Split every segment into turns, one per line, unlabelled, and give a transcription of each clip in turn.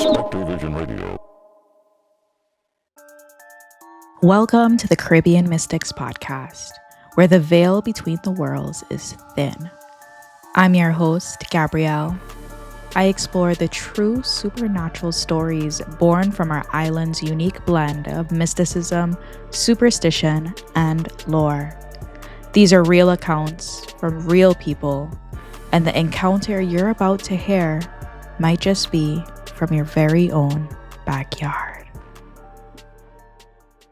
SpectreVision Radio.
Welcome to the Caribbean Mystics Podcast, where the veil between the worlds is thin. I'm your host, Gabrielle. I explore the true supernatural stories born from our island's unique blend of mysticism, superstition, and lore. These are real accounts from real people, and the encounter you're about to hear might just be from your very own backyard.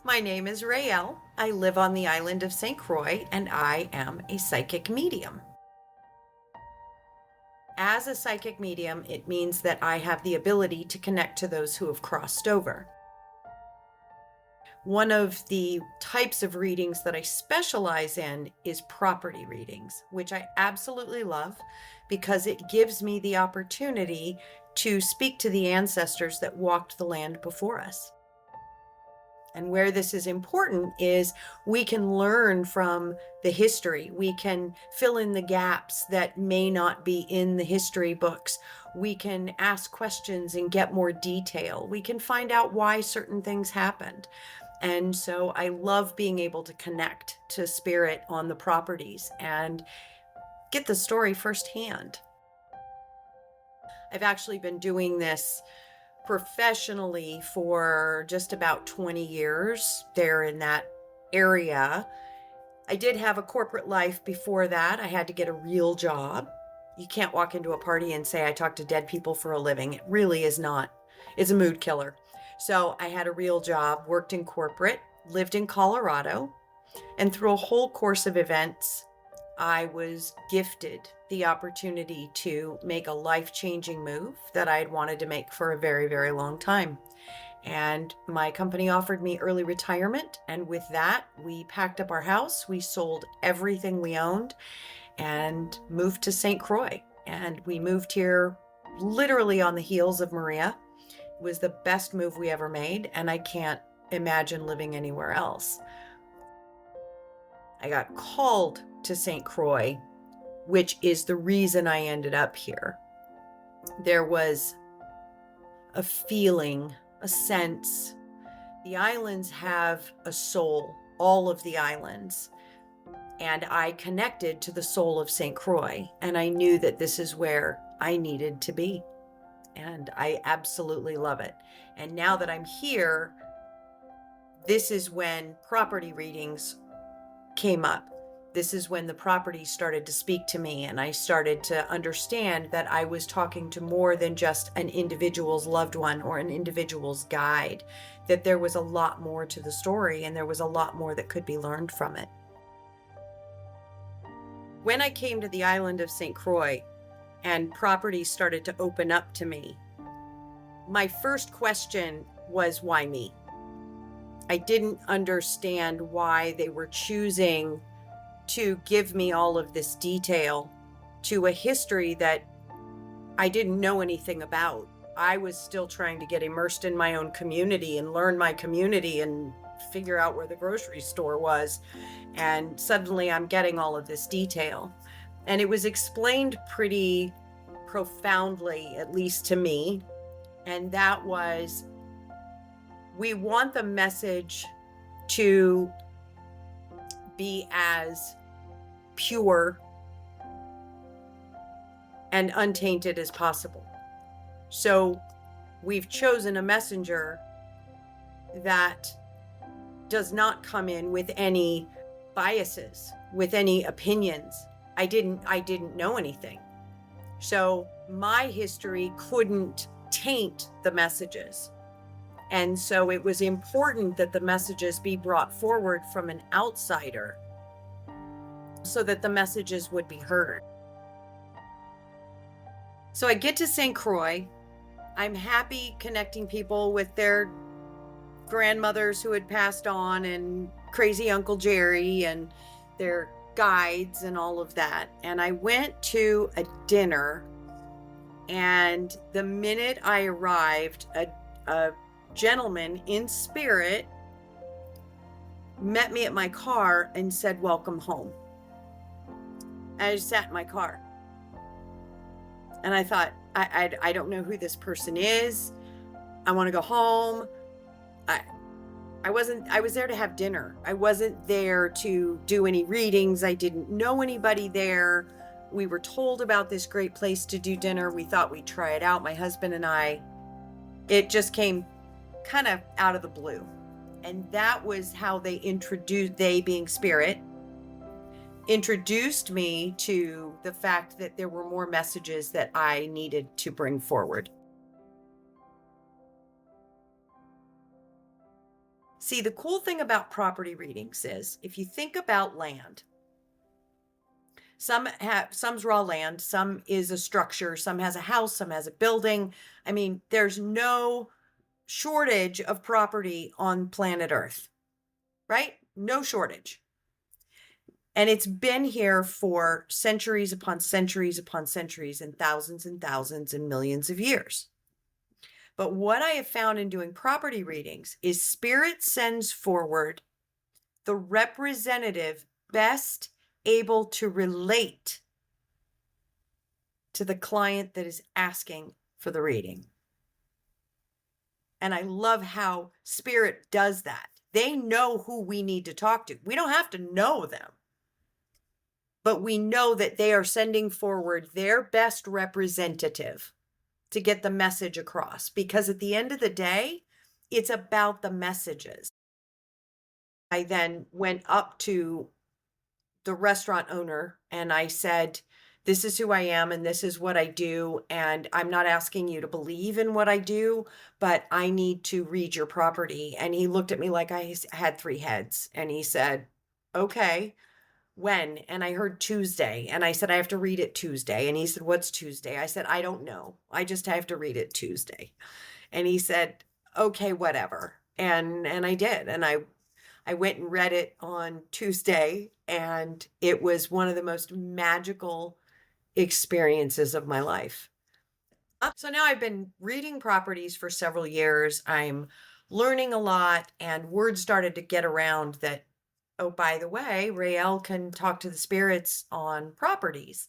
My name is Rael. I live on the island of St. Croix, and I am a psychic medium. As a psychic medium, it means that I have the ability to connect to those who have crossed over. One of the types of readings that I specialize in is property readings, which I absolutely love because it gives me the opportunity to speak to the ancestors that walked the land before us. And where this is important is we can learn from the history. We can fill in the gaps that may not be in the history books. We can ask questions and get more detail. We can find out why certain things happened. And so I love being able to connect to spirit on the properties and get the story firsthand. I've actually been doing this professionally for just about 20 years there in that area. I did have a corporate life before that. I had to get a real job. You can't walk into a party and say, I talk to dead people for a living. It really is not. It's a mood killer. So I had a real job, worked in corporate, lived in Colorado, and through a whole course of events, I was gifted the opportunity to make a life-changing move that I had wanted to make for a very, very long time. And my company offered me early retirement. And with that, we packed up our house. We sold everything we owned and moved to St. Croix. And we moved here literally on the heels of Maria. It was the best move we ever made. And I can't imagine living anywhere else. I got called to St. Croix, which is the reason I ended up here. There was a feeling, a sense. The islands have a soul, all of the islands. And I connected to the soul of St. Croix, and I knew that this is where I needed to be. And I absolutely love it. And now that I'm here, this is when property readings came up. This is when the property started to speak to me, and I started to understand that I was talking to more than just an individual's loved one or an individual's guide, that there was a lot more to the story and there was a lot more that could be learned from it. When I came to the island of St. Croix and property started to open up to me, my first question was, why me? I didn't understand why they were choosing to give me all of this detail to a history that I didn't know anything about. I was still trying to get immersed in my own community and learn my community and figure out where the grocery store was. And suddenly I'm getting all of this detail. And it was explained pretty profoundly, at least to me. And that was, we want the message to be as pure and untainted as possible. So we've chosen a messenger that does not come in with any biases, with any opinions. I didn't know anything. So my history couldn't taint the messages. And so it was important that the messages be brought forward from an outsider so that the messages would be heard. So I get to St. Croix. I'm happy connecting people with their grandmothers who had passed on and crazy Uncle Jerry and their guides and all of that. And I went to a dinner, and the minute I arrived, a gentleman in spirit met me at my car and said, "Welcome home." And I just sat in my car. And I thought, I don't know who this person is. I want to go home. I was there to have dinner. I wasn't there to do any readings. I didn't know anybody there. We were told about this great place to do dinner. We thought we'd try it out, my husband and I. It just came kind of out of the blue. And that was how they being spirit, introduced me to the fact that there were more messages that I needed to bring forward. See, the cool thing about property readings is if you think about land, some's raw land, some is a structure, some has a house, some has a building. I mean, there's no shortage of property on planet Earth, right? No shortage. And it's been here for centuries upon centuries upon centuries and thousands and millions of years. But what I have found in doing property readings is spirit sends forward the representative best able to relate to the client that is asking for the reading. And I love how spirit does that. They know who we need to talk to. We don't have to know them. But we know that they are sending forward their best representative to get the message across. Because at the end of the day, it's about the messages. I then went up to the restaurant owner and I said, this is who I am and this is what I do. And I'm not asking you to believe in what I do, but I need to read your property. And he looked at me like I had three heads. And he said, okay. When? And I heard Tuesday. And I said, I have to read it Tuesday. And he said, what's Tuesday? I said, I don't know. I just have to read it Tuesday. And he said, okay, whatever. And I did. And I went and read it on Tuesday. And it was one of the most magical experiences of my life. So now I've been reading properties for several years. I'm learning a lot. And word started to get around that, oh, by the way, Rael can talk to the spirits on properties.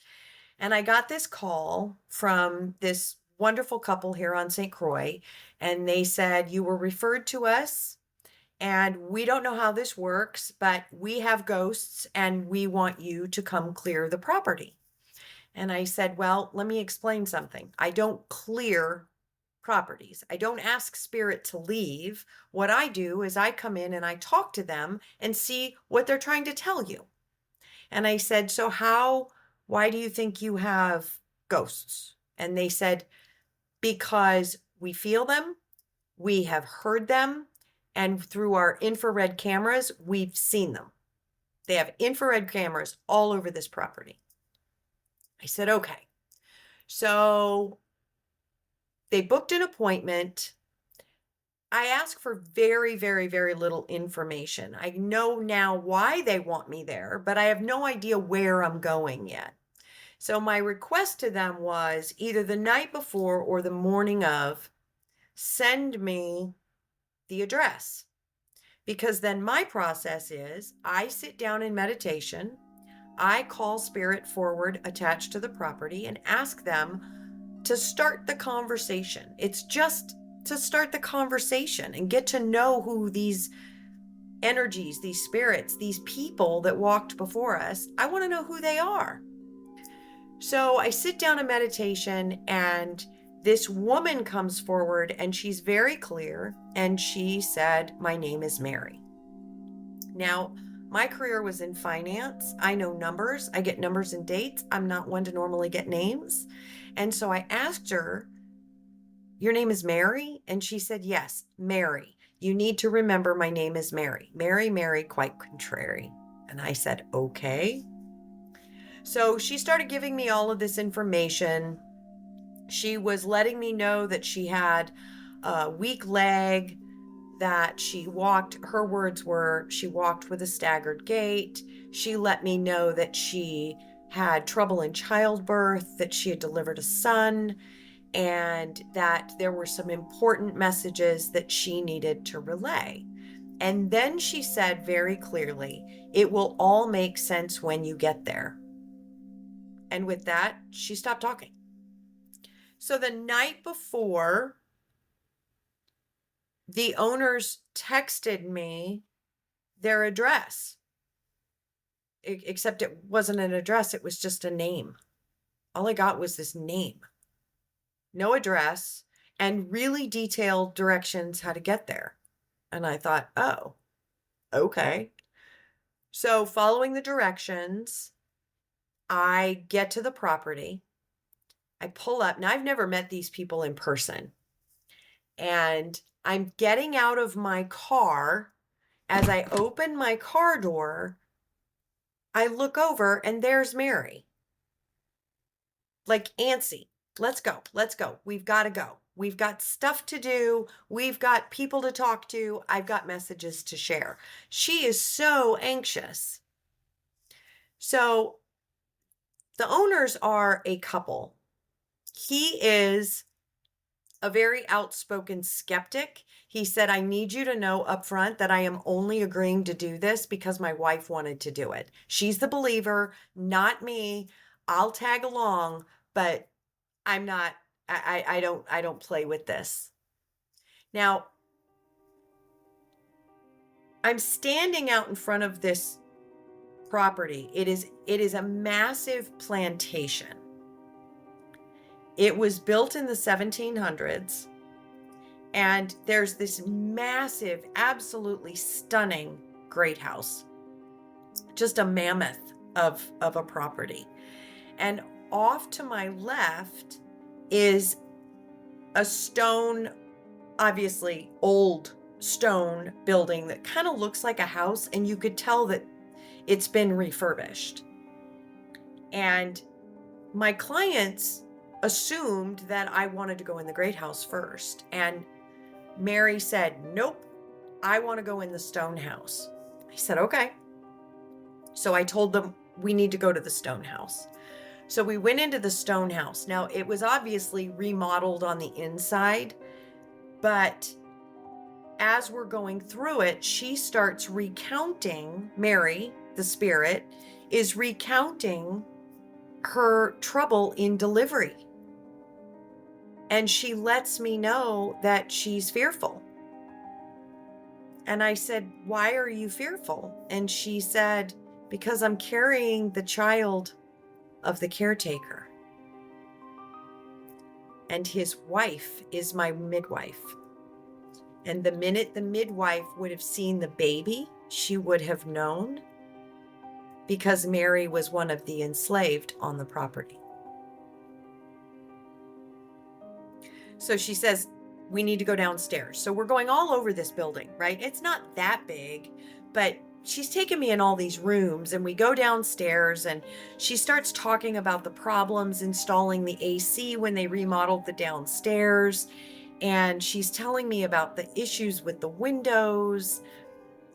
And I got this call from this wonderful couple here on St. Croix. And they said, you were referred to us and we don't know how this works, but we have ghosts and we want you to come clear the property. And I said, well, let me explain something. I don't clear properties. I don't ask spirit to leave. What I do is I come in and I talk to them and see what they're trying to tell you. And I said, so why do you think you have ghosts? And they said, because we feel them, we have heard them, and through our infrared cameras, we've seen them. They have infrared cameras all over this property. I said, okay. So they booked an appointment. I asked for very, very, very little information. I know now why they want me there, but I have no idea where I'm going yet. So my request to them was either the night before or the morning of, send me the address. Because then my process is I sit down in meditation, I call spirit forward attached to the property and ask them to start the conversation. It's just to start the conversation and get to know who these energies, these spirits, these people that walked before us, I want to know who they are. So I sit down in meditation and this woman comes forward and she's very clear. And she said, my name is Mary. Now, my career was in finance. I know numbers. I get numbers and dates. I'm not one to normally get names. And so I asked her, your name is Mary? And she said, yes, Mary. You need to remember my name is Mary. Mary, Mary, quite contrary. And I said, okay. So she started giving me all of this information. She was letting me know that she had a weak leg, that she walked, her words were, she walked with a staggered gait. She let me know that she had trouble in childbirth, that she had delivered a son, and that there were some important messages that she needed to relay. And then she said very clearly, it will all make sense when you get there. And with that, she stopped talking. So the night before the owners texted me their address, except it wasn't an address. It was just a name. All I got was this name, no address, and really detailed directions how to get there. And I thought, oh, okay. So following the directions, I get to the property. I pull up. Now, I've never met these people in person. And I'm getting out of my car. As I open my car door, I look over and there's Mary. Like antsy. Let's go. Let's go. We've got to go. We've got stuff to do. We've got people to talk to. I've got messages to share. She is so anxious. So the owners are a couple. He is a very outspoken skeptic. He said, I need you to know up front that I am only agreeing to do this because my wife wanted to do it. She's the believer, not me. I'll tag along, but I'm not, I don't play with this. Now, I'm standing out in front of this property. It is a massive plantation. It was built in the 1700s, and there's this massive, absolutely stunning great house, just a mammoth of a property. And off to my left is a stone, obviously old stone building that kind of looks like a house, and you could tell that it's been refurbished. And my clients assumed that I wanted to go in the great house first. And Mary said, nope, I want to go in the stone house. I said, okay. So I told them we need to go to the stone house. So we went into the stone house. Now, it was obviously remodeled on the inside, but as we're going through it, she starts recounting, Mary, the spirit, is recounting her trouble in delivery. And she lets me know that she's fearful. And I said, why are you fearful? And she said, because I'm carrying the child of the caretaker. And his wife is my midwife. And the minute the midwife would have seen the baby, she would have known, because Mary was one of the enslaved on the property. So she says, we need to go downstairs. So we're going all over this building, right? It's not that big, but she's taken me in all these rooms, and we go downstairs, and she starts talking about the problems installing the AC when they remodeled the downstairs. And she's telling me about the issues with the windows.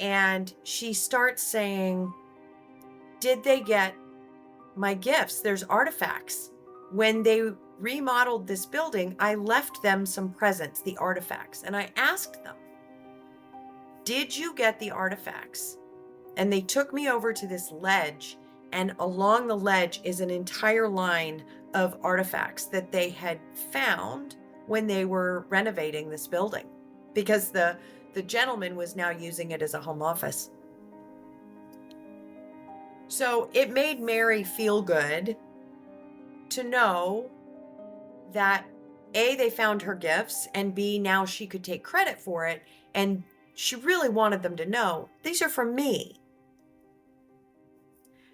And she starts saying, did they get my gifts? There's artifacts. When they remodeled this building, I left them some presents, the artifacts. And I asked them, did you get the artifacts? And they took me over to this ledge, and along the ledge is an entire line of artifacts that they had found when they were renovating this building, because the gentleman was now using it as a home office. So it made Mary feel good to know that A, they found her gifts, and B, now she could take credit for it. And she really wanted them to know, these are from me.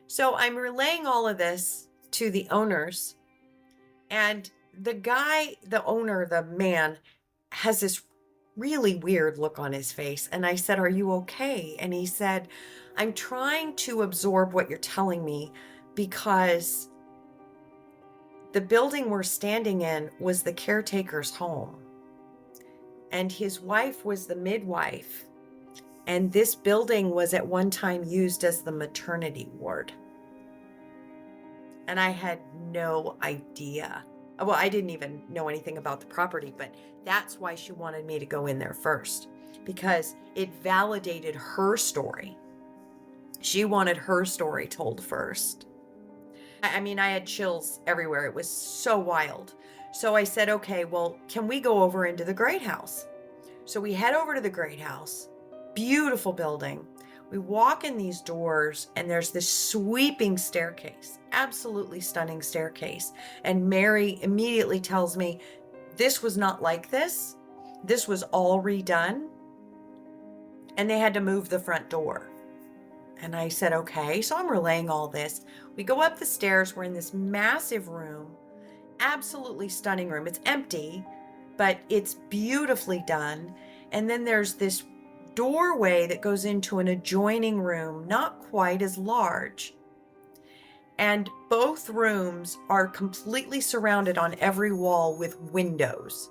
So I'm relaying all of this to the owners, and the guy, the owner, the man, has this really weird look on his face. And I said, are you okay? And he said, I'm trying to absorb what you're telling me, because the building we're standing in was the caretaker's home, and his wife was the midwife. And this building was at one time used as the maternity ward. And I had no idea. Well, I didn't even know anything about the property, but that's why she wanted me to go in there first, because it validated her story. She wanted her story told first. I mean, I had chills everywhere. It was so wild. So I said, okay, well, can we go over into the great house? So we head over to the Great House, beautiful building. We walk in these doors and there's this sweeping staircase, absolutely stunning staircase. And Mary immediately tells me, this was not like this. This was all redone. And they had to move the front door. And I said, okay. So I'm relaying all this. We go up the stairs. We're in this massive room, absolutely stunning room. It's empty, but it's beautifully done. And then there's this doorway that goes into an adjoining room, not quite as large. And both rooms are completely surrounded on every wall with windows,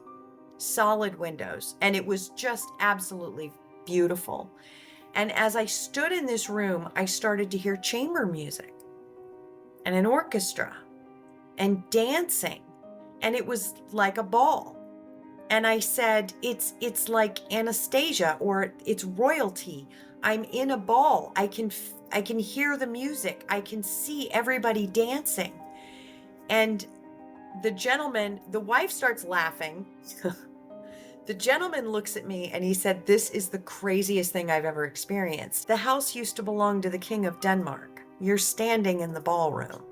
solid windows. And it was just absolutely beautiful. And as I stood in this room, I started to hear chamber music and an orchestra and dancing. And it was like a ball. And I said, it's like Anastasia, or it's royalty. I'm in a ball. I can hear the music. I can see everybody dancing. And the wife starts laughing. The gentleman looks at me and he said, this is the craziest thing I've ever experienced. The house used to belong to the King of Denmark. You're standing in the ballroom.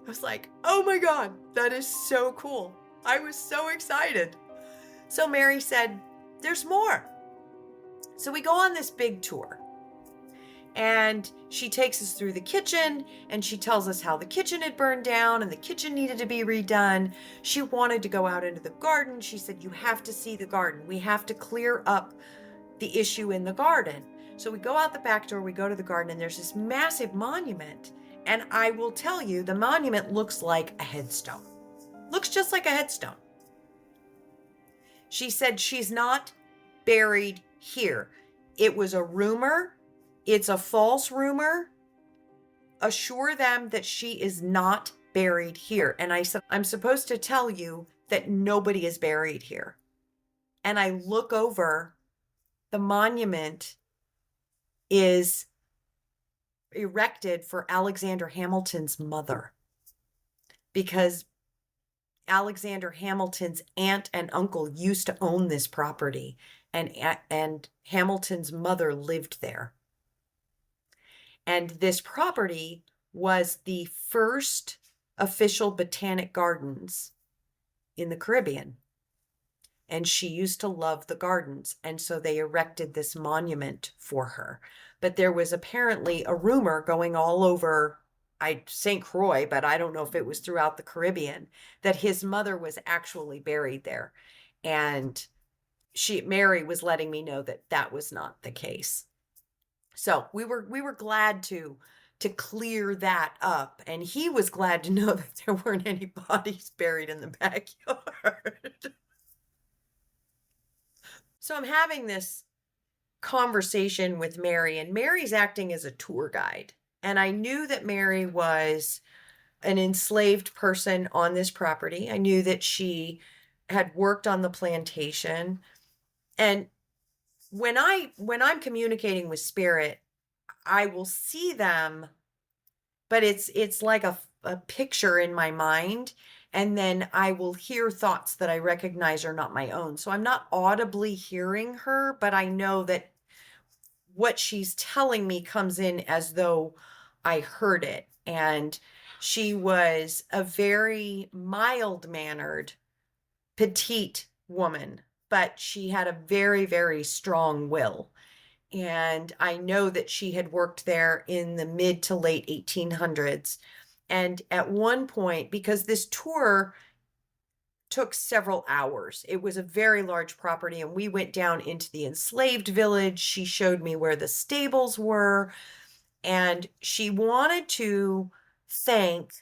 I was like, oh my God, that is so cool. I was so excited. So Mary said, there's more. So we go on this big tour. And she takes us through the kitchen and she tells us how the kitchen had burned down and the kitchen needed to be redone. She wanted to go out into the garden. She said, you have to see the garden. We have to clear up the issue in the garden. So we go out the back door, we go to the garden, and there's this massive monument. And I will tell you, the monument looks like a headstone. Looks just like a headstone. She said she's not buried here. It was a rumor. It's a false rumor. Assure them that she is not buried here. And I said, I'm supposed to tell you that nobody is buried here. And I look over, the monument is erected for Alexander Hamilton's mother, because Alexander Hamilton's aunt and uncle used to own this property, and Hamilton's mother lived there. And this property was the first official botanic gardens in the Caribbean. And she used to love the gardens. And so they erected this monument for her. But there was apparently a rumor going all over St. Croix, but I don't know if it was throughout the Caribbean, that his mother was actually buried there. And Mary was letting me know that that was not the case. So we were glad to clear that up. And he was glad to know that there weren't any bodies buried in the backyard. So I'm having this conversation with Mary, and Mary's acting as a tour guide. And I knew that Mary was an enslaved person on this property. I knew that she had worked on the plantation. And when I'm communicating with spirit, I will see them, but it's like a picture in my mind. And then I will hear thoughts that I recognize are not my own. So I'm not audibly hearing her, but I know that what she's telling me comes in as though I heard it. And she was a very mild-mannered, petite woman, but she had a very, very strong will. And I know that she had worked there in the mid to late 1800s. And at one point, because this tour took several hours, it was a very large property, and we went down into the enslaved village. She showed me where the stables were, and she wanted to thank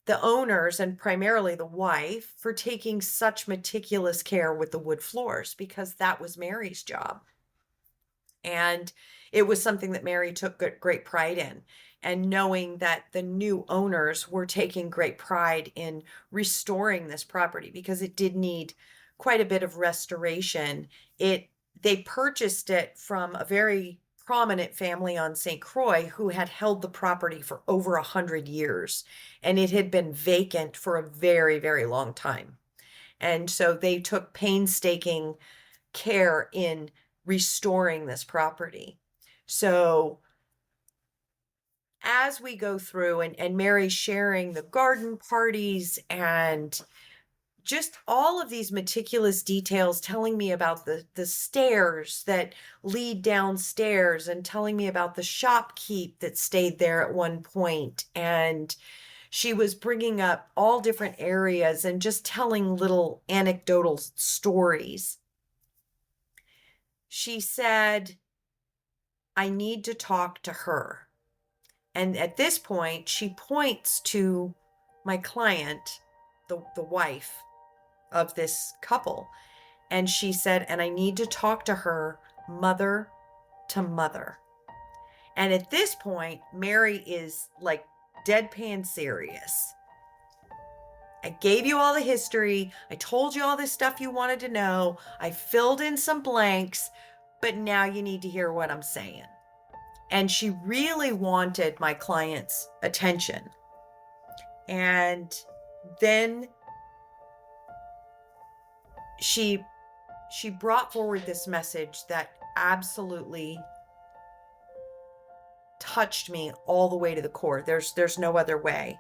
the owners, and primarily the wife, for taking such meticulous care with the wood floors, because that was Mary's job. And it was something that Mary took great pride in. And knowing that the new owners were taking great pride in restoring this property, because it did need quite a bit of restoration. They purchased it from a very prominent family on St. Croix who had held the property for over 100 years. And it had been vacant for a very, very long time. And so they took painstaking care in restoring this property. So as we go through and Mary's sharing the garden parties and just all of these meticulous details, telling me about the stairs that lead downstairs and telling me about the shopkeep that stayed there at one point. And she was bringing up all different areas and just telling little anecdotal stories. She said, I need to talk to her. And at this point, she points to my client, the wife of this couple. And she said, and I need to talk to her mother to mother. And at this point, Mary is like deadpan serious. I gave you all the history. I told you all this stuff you wanted to know. I filled in some blanks, but now you need to hear what I'm saying. And she really wanted my client's attention. And then she brought forward this message that absolutely touched me all the way to the core. There's no other way.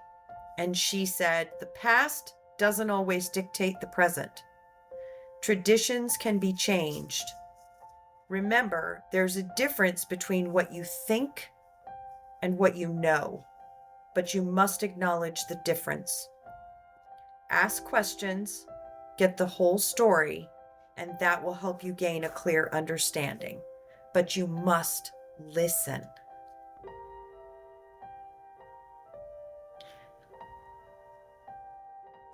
And she said, the past doesn't always dictate the present. Traditions can be changed. Remember, there's a difference between what you think and what you know, but you must acknowledge the difference. Ask questions, get the whole story, and that will help you gain a clear understanding. But you must listen.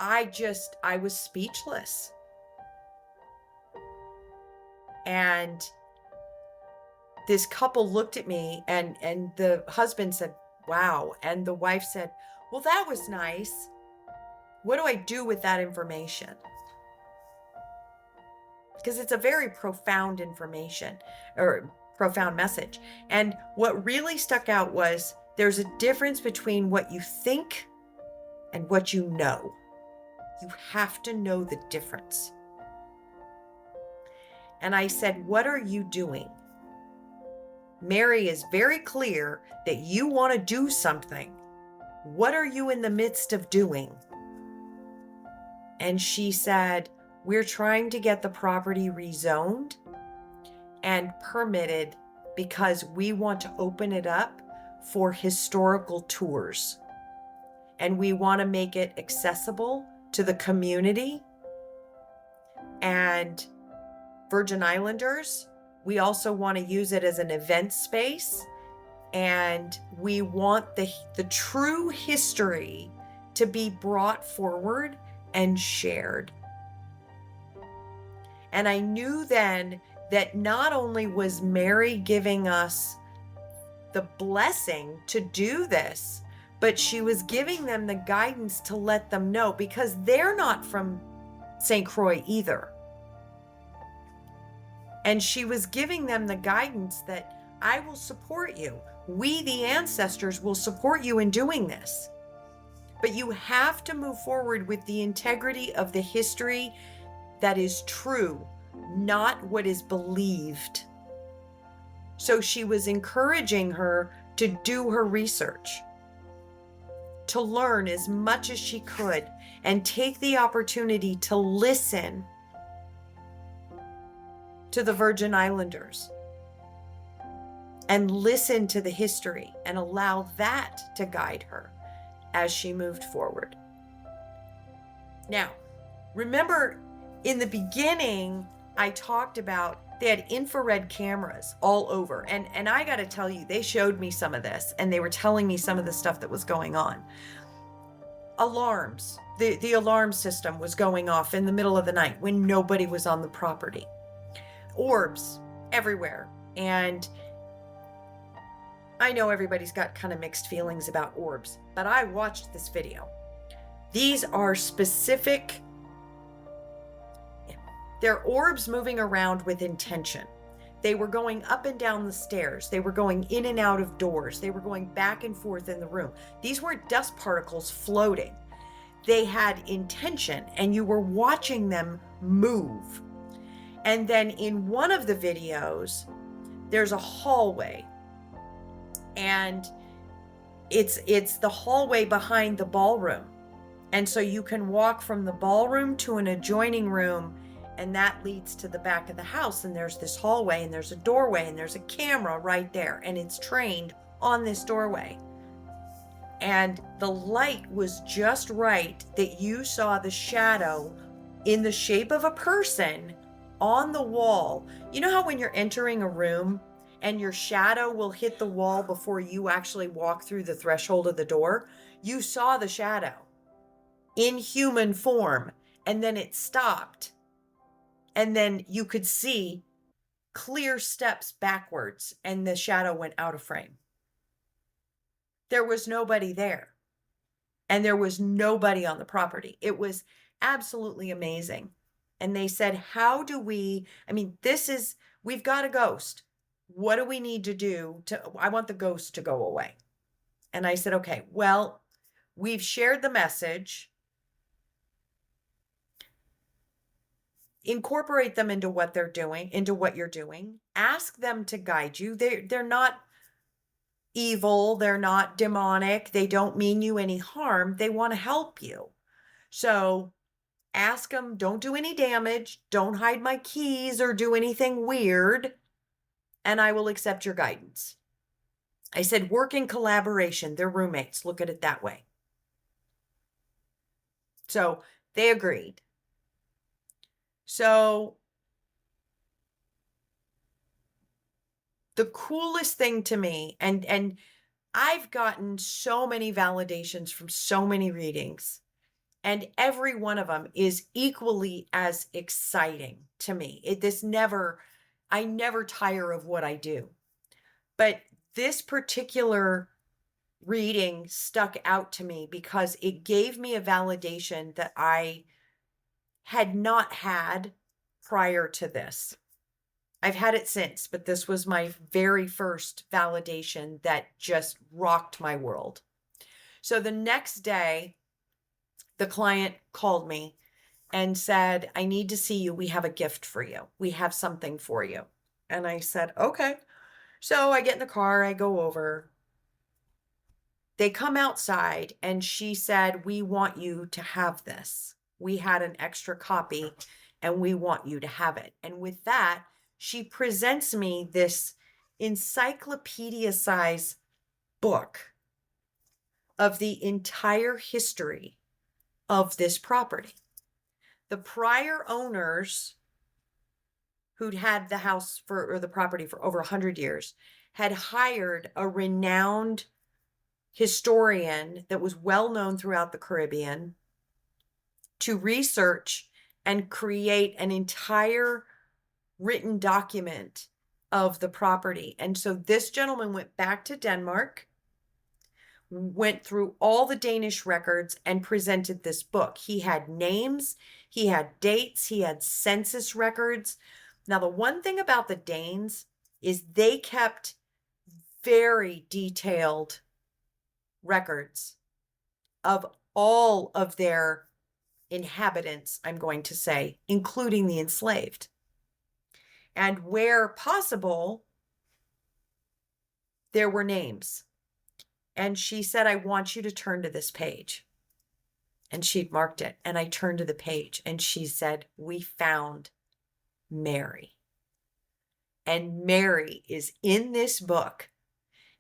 I was speechless. And this couple looked at me and the husband said, wow. And the wife said, well, that was nice. What do I do with that information? Because it's a very profound information or profound message. And what really stuck out was there's a difference between what you think and what you know. You have to know the difference. And I said, what are you doing? Mary is very clear that you want to do something. What are you in the midst of doing? And she said, we're trying to get the property rezoned and permitted because we want to open it up for historical tours. And we want to make it accessible to the community and Virgin Islanders. We also want to use it as an event space, and we want the true history to be brought forward and shared. And I knew then that not only was Mary giving us the blessing to do this, but she was giving them the guidance to let them know, because they're not from St. Croix either. And she was giving them the guidance that I will support you. We, the ancestors, will support you in doing this. But you have to move forward with the integrity of the history that is true, not what is believed. So she was encouraging her to do her research, to learn as much as she could, and take the opportunity to listen to the Virgin Islanders and listen to the history and allow that to guide her as she moved forward. Now, remember in the beginning, I talked about they had infrared cameras all over. And I got to tell you, they showed me some of this and they were telling me some of the stuff that was going on. Alarms. The alarm system was going off in the middle of the night when nobody was on the property. Orbs everywhere. And I know everybody's got kind of mixed feelings about orbs, but I watched this video. These are specific, they're orbs moving around with intention. They were going up and down the stairs. They were going in and out of doors. They were going back and forth in the room. These weren't dust particles floating. They had intention, and you were watching them move. And then in one of the videos, there's a hallway, and it's the hallway behind the ballroom. And so you can walk from the ballroom to an adjoining room, and that leads to the back of the house. And there's this hallway, and there's a doorway, and there's a camera right there, and it's trained on this doorway. And the light was just right that you saw the shadow in the shape of a person on the wall. You know how when you're entering a room and your shadow will hit the wall before you actually walk through the threshold of the door? You saw the shadow in human form, and then it stopped. And then you could see clear steps backwards, and the shadow went out of frame. There was nobody there, and there was nobody on the property. It was absolutely amazing. And they said, how do we, we've got a ghost. What do we need to do I want the ghost to go away. And I said, okay, well, we've shared the message. Incorporate them into what they're doing, into what you're doing. Ask them to guide you. They're not evil. They're not demonic. They don't mean you any harm. They want to help you. So ask them, don't do any damage. Don't hide my keys or do anything weird. And I will accept your guidance. I said, work in collaboration. They're roommates. Look at it that way. So they agreed. So the coolest thing to me, and I've gotten so many validations from so many readings, and every one of them is equally as exciting to me. I never tire of what I do. But this particular reading stuck out to me because it gave me a validation that I had not had prior to this. I've had it since, but this was my very first validation that just rocked my world. So the next day, the client called me and said, I need to see you. We have a gift for you. We have something for you. And I said, okay. So I get in the car, I go over. They come outside and she said, we want you to have this. We had an extra copy and we want you to have it. And with that, she presents me this encyclopedia-size book of the entire history of this property. The prior owners who'd had the house or the property for over 100 years had hired a renowned historian that was well known throughout the Caribbean to research and create an entire written document of the property. And so this gentleman went back to Denmark, went through all the Danish records and presented this book. He had names, he had dates, he had census records. Now, the one thing about the Danes is they kept very detailed records of all of their inhabitants, I'm going to say, including the enslaved. And where possible, there were names. And she said, I want you to turn to this page. And she'd marked it. And I turned to the page and she said, we found Mary. And Mary is in this book.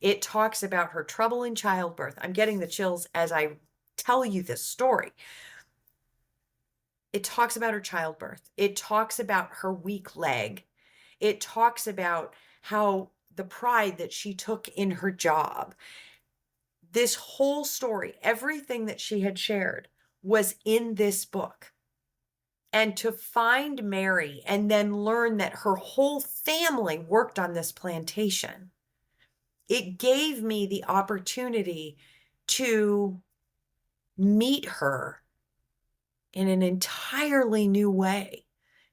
It talks about her trouble in childbirth. I'm getting the chills as I tell you this story. It talks about her childbirth. It talks about her weak leg. It talks about how the pride that she took in her job. This whole story, everything that she had shared was in this book. And to find Mary and then learn that her whole family worked on this plantation, it gave me the opportunity to meet her in an entirely new way.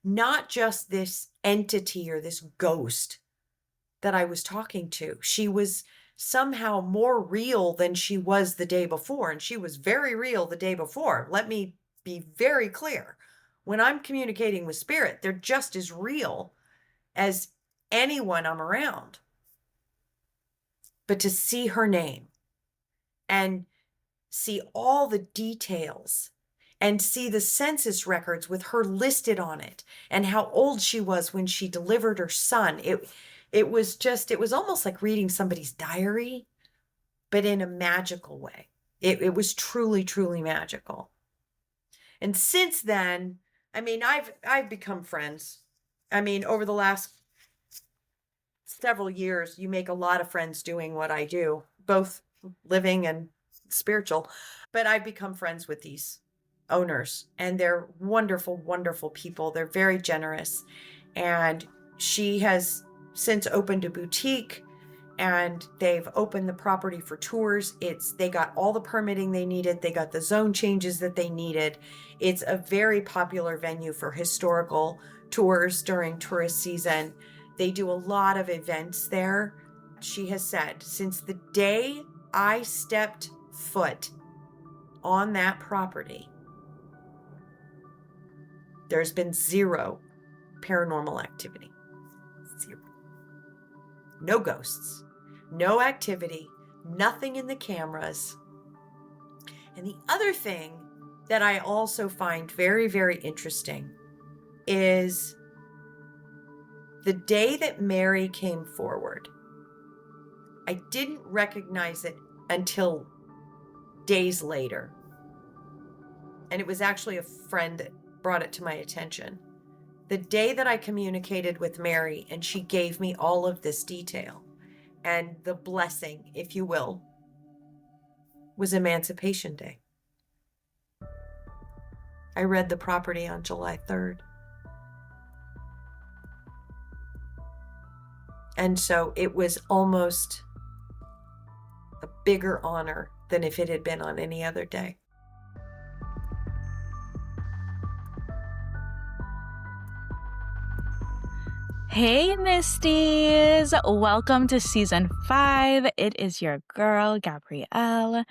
Not just this entity or this ghost that I was talking to. She was somehow more real than she was the day before. And she was very real the day before. Let me be very clear. When I'm communicating with spirit, they're just as real as anyone I'm around. But to see her name and see all the details and see the census records with her listed on it and how old she was when she delivered her son, it was almost like reading somebody's diary, but in a magical way. It was truly, truly magical. And since then, I mean, I've become friends. I mean, over the last several years, you make a lot of friends doing what I do, both living and spiritual. But I've become friends with these owners, and they're wonderful, wonderful people. They're very generous. And she has since opened a boutique, and they've opened the property for tours. They got all the permitting they needed. They got the zone changes that they needed. It's a very popular venue for historical tours during tourist season. They do a lot of events there. She has said, since the day I stepped foot on that property, there's been zero paranormal activity. Zero. No ghosts. No activity, nothing in the cameras. And the other thing that I also find very, very interesting is the day that Mary came forward. I didn't recognize it until days later. And it was actually a friend that brought it to my attention. The day that I communicated with Mary and she gave me all of this detail, and the blessing, if you will, was Emancipation Day. I read the property on July 3rd. And so it was almost a bigger honor than if it had been on any other day.
Hey, Misties! Welcome to season 5. It is your girl, Gabrielle.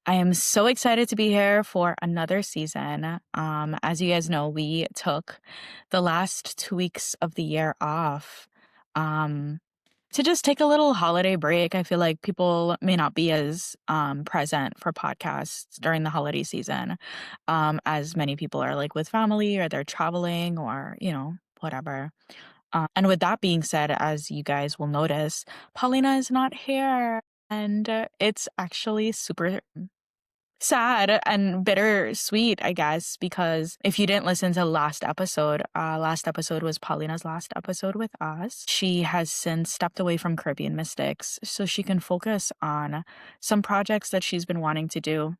I am so excited to be here for another season. As you guys know, we took the last 2 weeks of the year off to just take a little holiday break. I feel like people may not be as present for podcasts during the holiday season, as many people are like with family or they're traveling or, whatever. And with that being said, as you guys will notice, Paulina is not here. And it's actually super sad and bittersweet, I guess, because if you didn't listen to last episode was Paulina's last episode with us. She has since stepped away from Caribbean Mystics so she can focus on some projects that she's been wanting to do.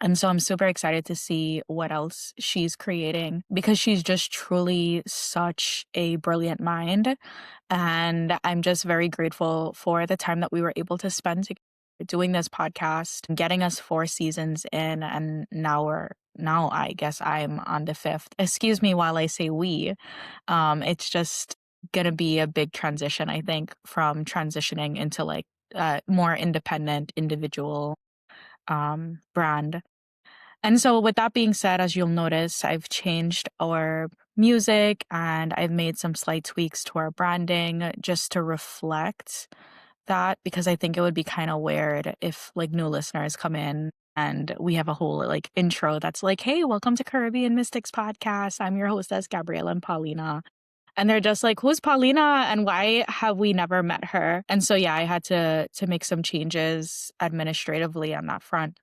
And so I'm super excited to see what else she's creating because she's just truly such a brilliant mind. And I'm just very grateful for the time that we were able to spend together doing this podcast, getting us 4 seasons in. And now I guess I'm on the 5th. Excuse me while I say we. It's just going to be a big transition, I think, from transitioning into like more independent individual brand. And so with that being said, as you'll notice, I've changed our music and I've made some slight tweaks to our branding just to reflect that, because I think it would be kind of weird if like new listeners come in and we have a whole like intro that's like, hey, welcome to Caribbean Mystics Podcast. I'm your hostess, Gabriella and Paulina. And they're just like, who's Paulina and why have we never met her? And so, yeah, I had to make some changes administratively on that front.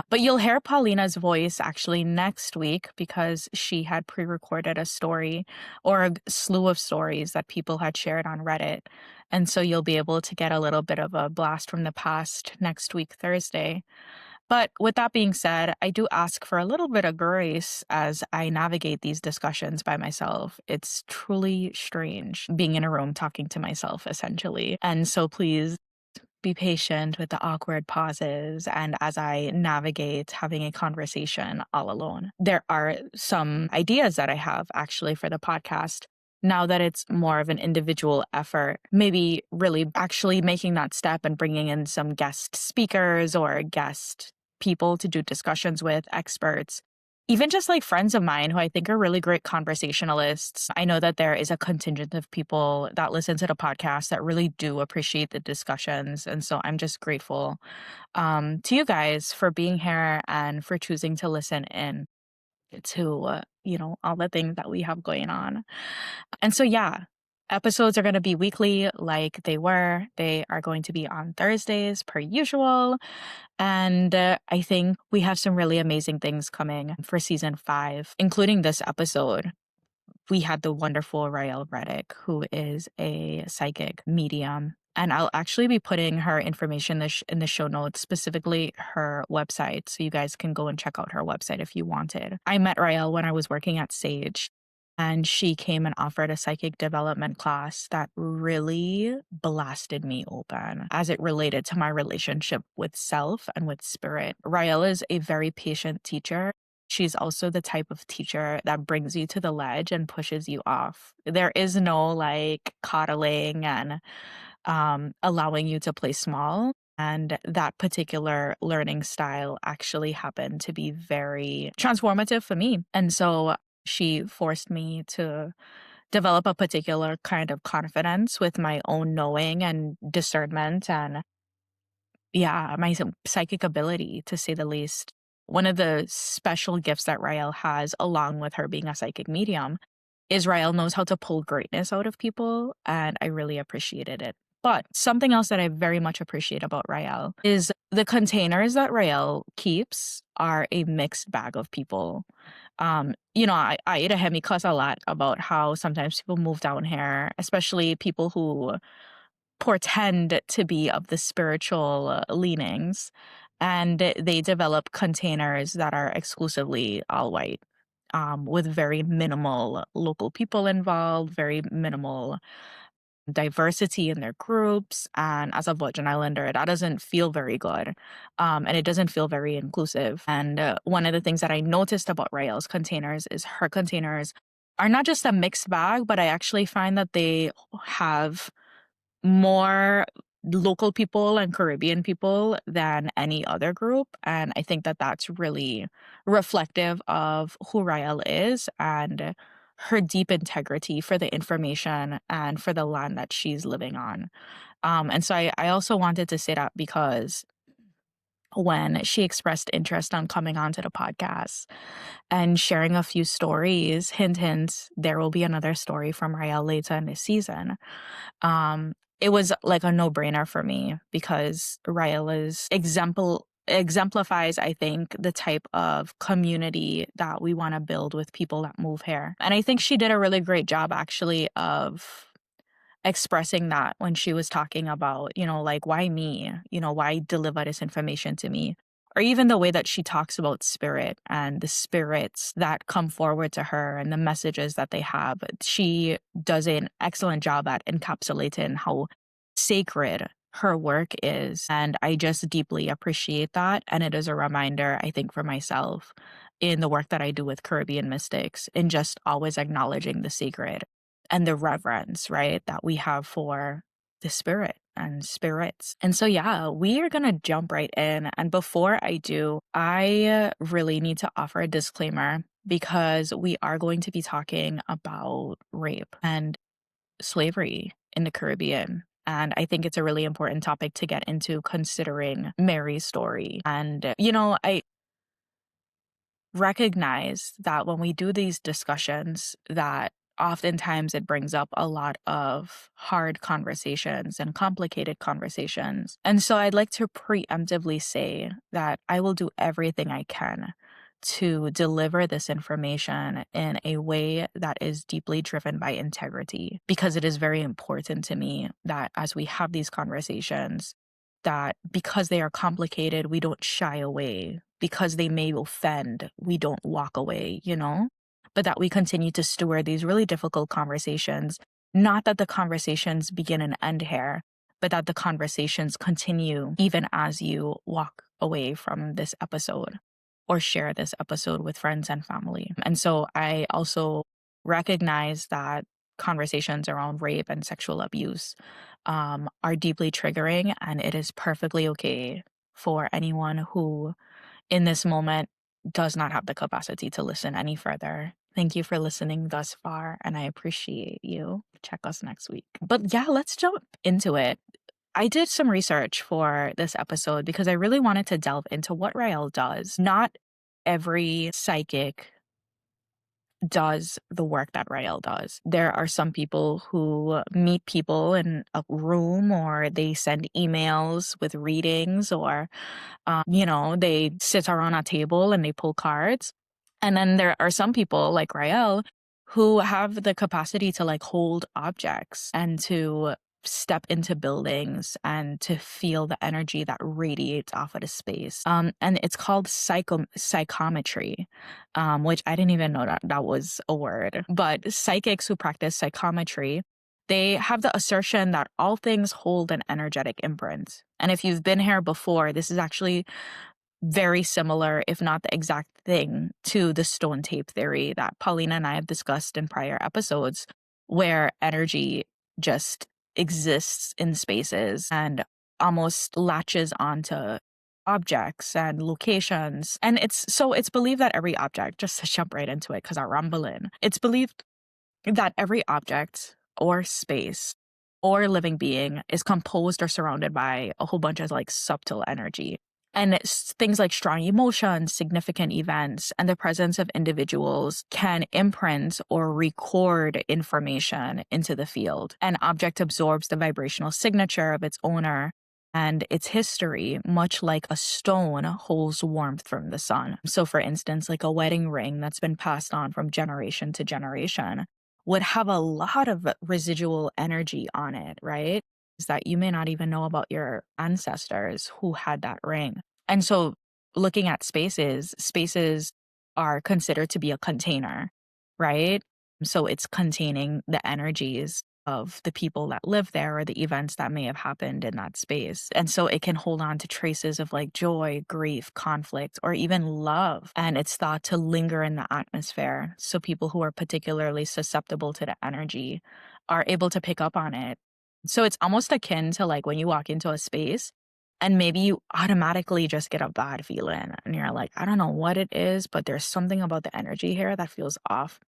But you'll hear Paulina's voice actually next week because she had pre-recorded a story or a slew of stories that people had shared on Reddit. And so you'll be able to get a little bit of a blast from the past next week, Thursday. But with that being said, I do ask for a little bit of grace as I navigate these discussions by myself. It's truly strange being in a room talking to myself, essentially. And so please be patient with the awkward pauses and as I navigate having a conversation all alone. There are some ideas that I have actually for the podcast now that it's more of an individual effort, maybe really actually making that step and bringing in some guest speakers or guest people to do discussions with, experts. even just like friends of mine who I think are really great conversationalists. I know that there is a contingent of people that listen to the podcast that really do appreciate the discussions. And so I'm just grateful to you guys for being here and for choosing to listen in to, all the things that we have going on. And so, yeah, episodes are going to be weekly like they were. They are going to be on Thursdays per usual. And I think we have some really amazing things coming for season 5, including this episode. We had the wonderful Rael Reddick, who is a psychic medium. And I'll actually be putting her information in the show notes, specifically her website. So you guys can go and check out her website if you wanted. I met Rael when I was working at Sage, and she came and offered a psychic development class that really blasted me open as it related to my relationship with self and with spirit. Rael is a very patient teacher. She's also the type of teacher that brings you to the ledge and pushes you off. There is no like coddling and allowing you to play small. And that particular learning style actually happened to be very transformative for me. And so she forced me to develop a particular kind of confidence with my own knowing and discernment and, yeah, my psychic ability, to say the least. One of the special gifts that Rael has, along with her being a psychic medium, is Rael knows how to pull greatness out of people, and I really appreciated it. But something else that I very much appreciate about Rael is the containers that Rael keeps are a mixed bag of people. I eat a hemi cuss a lot about how sometimes people move down here, especially people who portend to be of the spiritual leanings, and they develop containers that are exclusively all white, with very minimal local people involved, very minimal diversity in their groups. And as a Virgin Islander, that doesn't feel very good. And it doesn't feel very inclusive. And one of the things that I noticed about Rael's containers is her containers are not just a mixed bag, but I actually find that they have more local people and Caribbean people than any other group. And I think that that's really reflective of who Rael is and her deep integrity for the information and for the land that she's living on. And so I also wanted to say that because when she expressed interest on coming onto the podcast and sharing a few stories, hint, hint, there will be another story from Rael later in the season. It was like a no-brainer for me because Rael is exemplifies, I think, the type of community that we want to build with people that move here. And I think she did a really great job actually of expressing that when she was talking about, like, why me? Why deliver this information to me? Or even the way that she talks about spirit and the spirits that come forward to her and the messages that they have. She does an excellent job at encapsulating how sacred her work is. And I just deeply appreciate that. And it is a reminder, I think, for myself in the work that I do with Caribbean mystics, in just always acknowledging the sacred and the reverence, right, that we have for the spirit and spirits. And so, yeah, we are going to jump right in. And before I do, I really need to offer a disclaimer because we are going to be talking about rape and slavery in the Caribbean. And I think it's a really important topic to get into, considering Mary's story. And, I recognize that when we do these discussions, that oftentimes it brings up a lot of hard conversations and complicated conversations. And so I'd like to preemptively say that I will do everything I can to deliver this information in a way that is deeply driven by integrity, because it is very important to me that as we have these conversations, that because they are complicated, we don't shy away. Because they may offend, we don't walk away, but that we continue to steward these really difficult conversations. Not that the conversations begin and end here, but that the conversations continue even as you walk away from this episode or share this episode with friends and family. And so I also recognize that conversations around rape and sexual abuse are deeply triggering, and it is perfectly okay for anyone who in this moment does not have the capacity to listen any further. Thank you for listening thus far, and I appreciate you. Check us next week. But yeah, let's jump into it. I did some research for this episode because I really wanted to delve into what Rael does. Not every psychic does the work that Rael does. There are some people who meet people in a room, or they send emails with readings, or, they sit around a table and they pull cards. And then there are some people like Rael who have the capacity to like hold objects and to step into buildings and to feel the energy that radiates off of the space. And it's called psychometry, which I didn't even know that was a word. But psychics who practice psychometry, they have the assertion that all things hold an energetic imprint. And if you've been here before, this is actually very similar, if not the exact thing, to the stone tape theory that Paulina and I have discussed in prior episodes, where energy just exists in spaces and almost latches onto objects and locations. And it's believed that every object, just to jump right into it because I ramble in, it's believed that every object or space or living being is composed or surrounded by a whole bunch of like subtle energy. And it's things like strong emotions, significant events, and the presence of individuals can imprint or record information into the field. An object absorbs the vibrational signature of its owner and its history, much like a stone holds warmth from the sun. So, for instance, like a wedding ring that's been passed on from generation to generation would have a lot of residual energy on it, right? Is that you may not even know about your ancestors who had that ring. And so looking at spaces are considered to be a container, right? So it's containing the energies of the people that live there or the events that may have happened in that space. And so it can hold on to traces of like joy, grief, conflict, or even love. And it's thought to linger in the atmosphere. So people who are particularly susceptible to the energy are able to pick up on it. So it's almost akin to like when you walk into a space and maybe you automatically just get a bad feeling and you're like, I don't know what it is, but there's something about the energy here that feels off.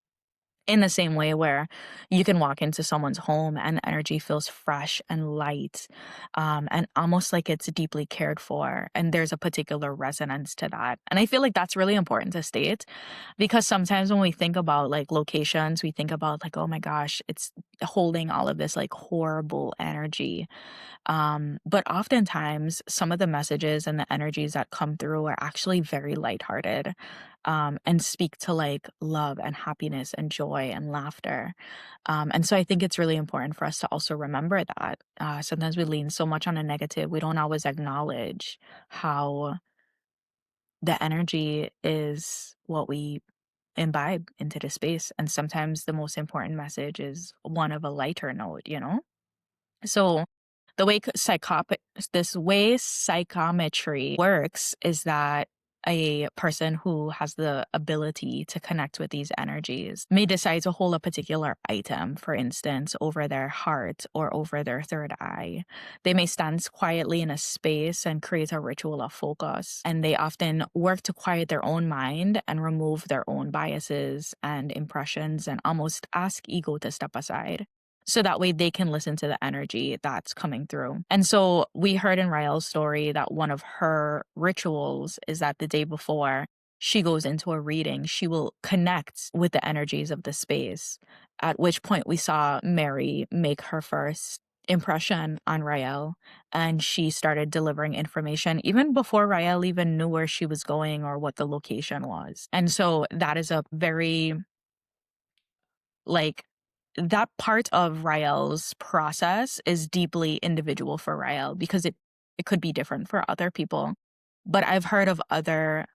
In the same way where you can walk into someone's home and the energy feels fresh and light, and almost like it's deeply cared for. And there's a particular resonance to that. And I feel like that's really important to state because sometimes when we think about like locations, we think about like, oh my gosh, it's holding all of this like horrible energy. But oftentimes, some of the messages and the energies that come through are actually very lighthearted, and speak to like love and happiness and joy and laughter. And so I think it's really important for us to also remember that. Sometimes we lean so much on the negative, we don't always acknowledge how the energy is what we imbibe into the space. And sometimes the most important message is one of a lighter note. So the way this way psychometry works is that a person who has the ability to connect with these energies may decide to hold a particular item, for instance, over their heart or over their third eye. They may stand quietly in a space and create a ritual of focus, and they often work to quiet their own mind and remove their own biases and impressions and almost ask ego to step aside. So that way they can listen to the energy that's coming through. And so we heard in Rael's story that one of her rituals is that the day before she goes into a reading, she will connect with the energies of the space. At which point we saw Mary make her first impression on Rael, and she started delivering information even before Rael even knew where she was going or what the location was. And so that is a very like that part of Rael's process is deeply individual for Rael because it could be different for other people. But I've heard of other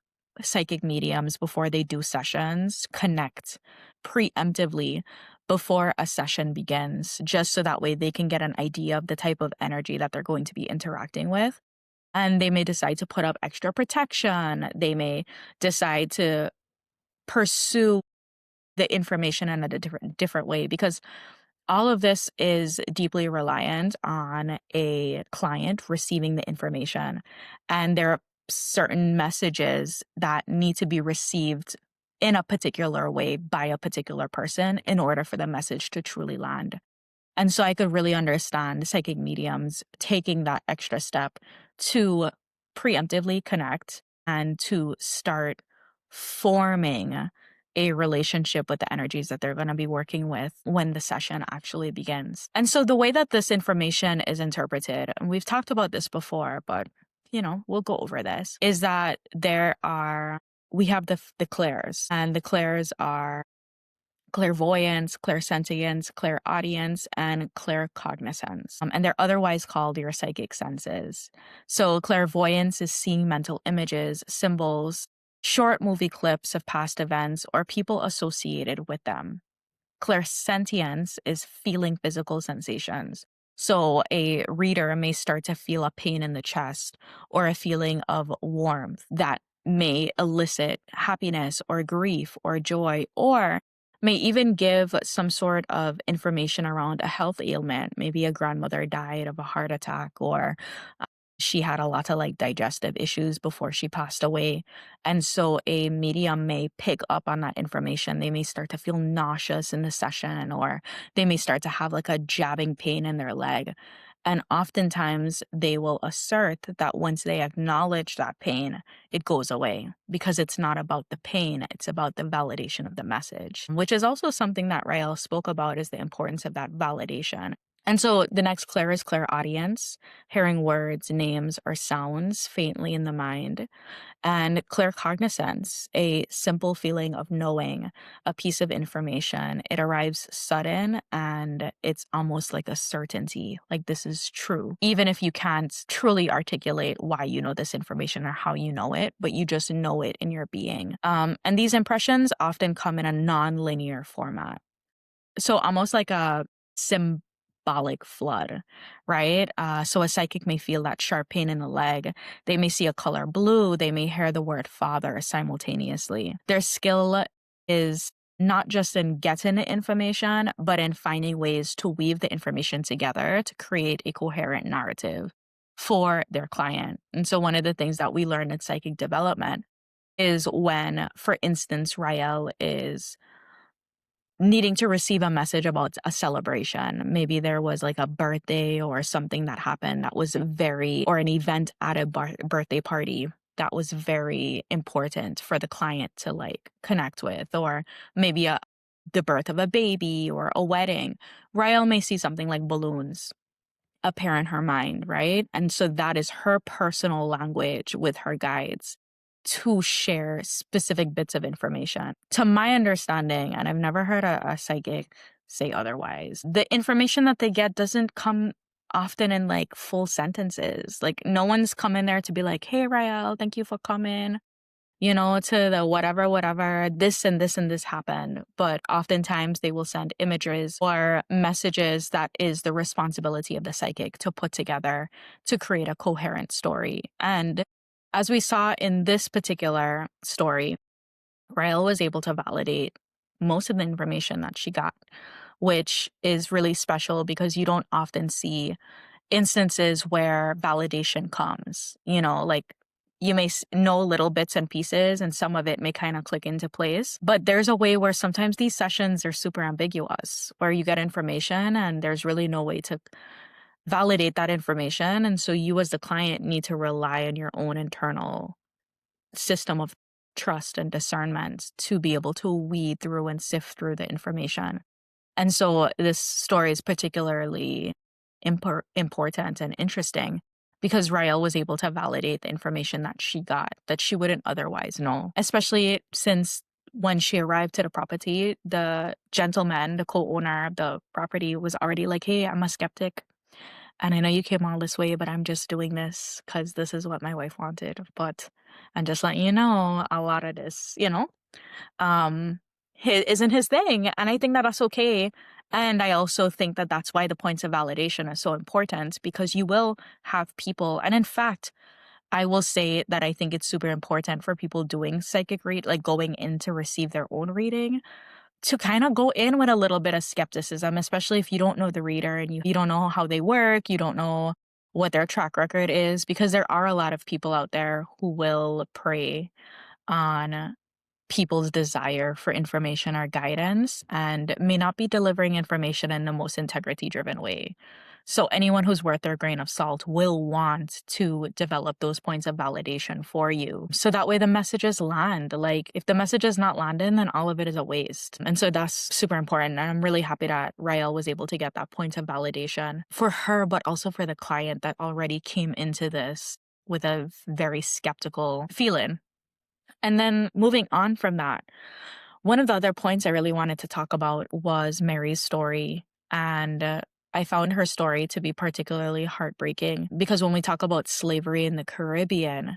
psychic mediums before they do sessions connect preemptively before a session begins, just so that way they can get an idea of the type of energy that they're going to be interacting with. And they may decide to put up extra protection. They may decide to pursue the information in a different way, because all of this is deeply reliant on a client receiving the information, and they're certain messages that need to be received in a particular way by a particular person in order for the message to truly land. And so I could really understand psychic mediums taking that extra step to preemptively connect and to start forming a relationship with the energies that they're going to be working with when the session actually begins. And so the way that this information is interpreted, and we've talked about this before, but we'll go over this, is that we have the clairs, and the clairs are clairvoyance, clairsentience, clairaudience, and claircognizance. And they're otherwise called your psychic senses. So clairvoyance is seeing mental images, symbols, short movie clips of past events or people associated with them. Clairsentience is feeling physical sensations. So a reader may start to feel a pain in the chest or a feeling of warmth that may elicit happiness or grief or joy, or may even give some sort of information around a health ailment. Maybe a grandmother died of a heart attack, or she had a lot of digestive issues before she passed away. And so a medium may pick up on that information. They may start to feel nauseous in the session, or they may start to have a jabbing pain in their leg. And oftentimes they will assert that once they acknowledge that pain, it goes away, because it's not about the pain, it's about the validation of the message, which is also something that Rael spoke about, is the importance of that validation. And so the next clair is clairaudience, hearing words, names, or sounds faintly in the mind. And claircognizance, a simple feeling of knowing a piece of information. It arrives sudden, and it's almost like a certainty, like this is true. Even if you can't truly articulate why you know this information or how you know it, but you just know it in your being. And these impressions often come in a non-linear format. So almost like a symbolic flood, right? So a psychic may feel that sharp pain in the leg. They may see a color blue. They may hear the word father simultaneously. Their skill is not just in getting the information, but in finding ways to weave the information together to create a coherent narrative for their client. And so one of the things that we learn in psychic development is when, for instance, Rael is needing to receive a message about a celebration. Maybe there was a birthday or something that happened that was or an event at a birthday party that was very important for the client to connect with, or maybe the birth of a baby or a wedding. Rael may see something like balloons appear in her mind, right? And so that is her personal language with her guides to share specific bits of information. To my understanding, and I've never heard a psychic say otherwise, the information that they get doesn't come often in full sentences. No one's coming there to be like, hey, Rael, thank you for coming, to the whatever, this and this and this happened. But oftentimes they will send images or messages that is the responsibility of the psychic to put together to create a coherent story. And as we saw in this particular story, Rael was able to validate most of the information that she got, which is really special because you don't often see instances where validation comes. You may know little bits and pieces, and some of it may kind of click into place. But there's a way where sometimes these sessions are super ambiguous, where you get information and there's really no way to validate that information. And so you as the client need to rely on your own internal system of trust and discernment to be able to weed through and sift through the information. And so this story is particularly important and interesting because Rael was able to validate the information that she got that she wouldn't otherwise know, especially since when she arrived to the property, the gentleman, the co-owner of the property, was already like, hey, I'm a skeptic. And I know you came all this way, but I'm just doing this because this is what my wife wanted. But I'm just letting you know, a lot of this, isn't his thing. And I think that that's okay. And I also think that that's why the points of validation are so important, because you will have people. And in fact, I will say that I think it's super important for people doing psychic read, going in to receive their own reading, to kind of go in with a little bit of skepticism, especially if you don't know the reader and you don't know how they work, you don't know what their track record is, because there are a lot of people out there who will prey on people's desire for information or guidance and may not be delivering information in the most integrity driven way. So anyone who's worth their grain of salt will want to develop those points of validation for you. So that way the messages land. Like if the message is not landing, then all of it is a waste. And so that's super important. And I'm really happy that Rael was able to get that point of validation for her, but also for the client that already came into this with a very skeptical feeling. And then moving on from that, one of the other points I really wanted to talk about was Mary's story. And I found her story to be particularly heartbreaking because when we talk about slavery in the Caribbean,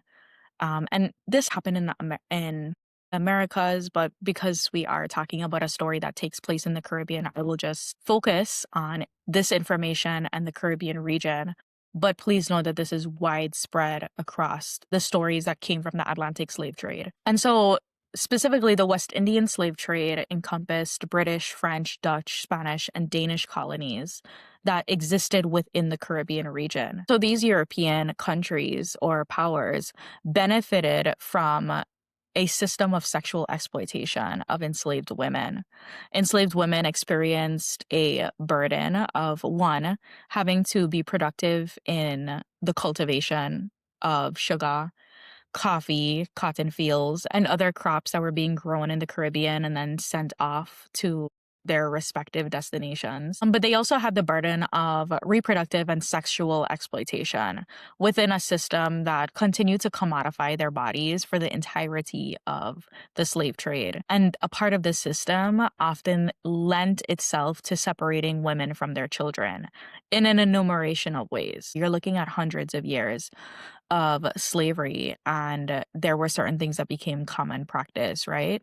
and this happened in Americas, but because we are talking about a story that takes place in the Caribbean, I will just focus on this information and the Caribbean region. But please know that this is widespread across the stories that came from the Atlantic slave trade. And so specifically, the West Indian slave trade encompassed British, French, Dutch, Spanish, and Danish colonies that existed within the Caribbean region. So these European countries or powers benefited from a system of sexual exploitation of enslaved women. Enslaved women experienced a burden of one, having to be productive in the cultivation of sugar, coffee, cotton fields, and other crops that were being grown in the Caribbean and then sent off to their respective destinations. But they also had the burden of reproductive and sexual exploitation within a system that continued to commodify their bodies for the entirety of the slave trade. And a part of this system often lent itself to separating women from their children in an enumeration of ways. You're looking at hundreds of years of slavery, and there were certain things that became common practice, right?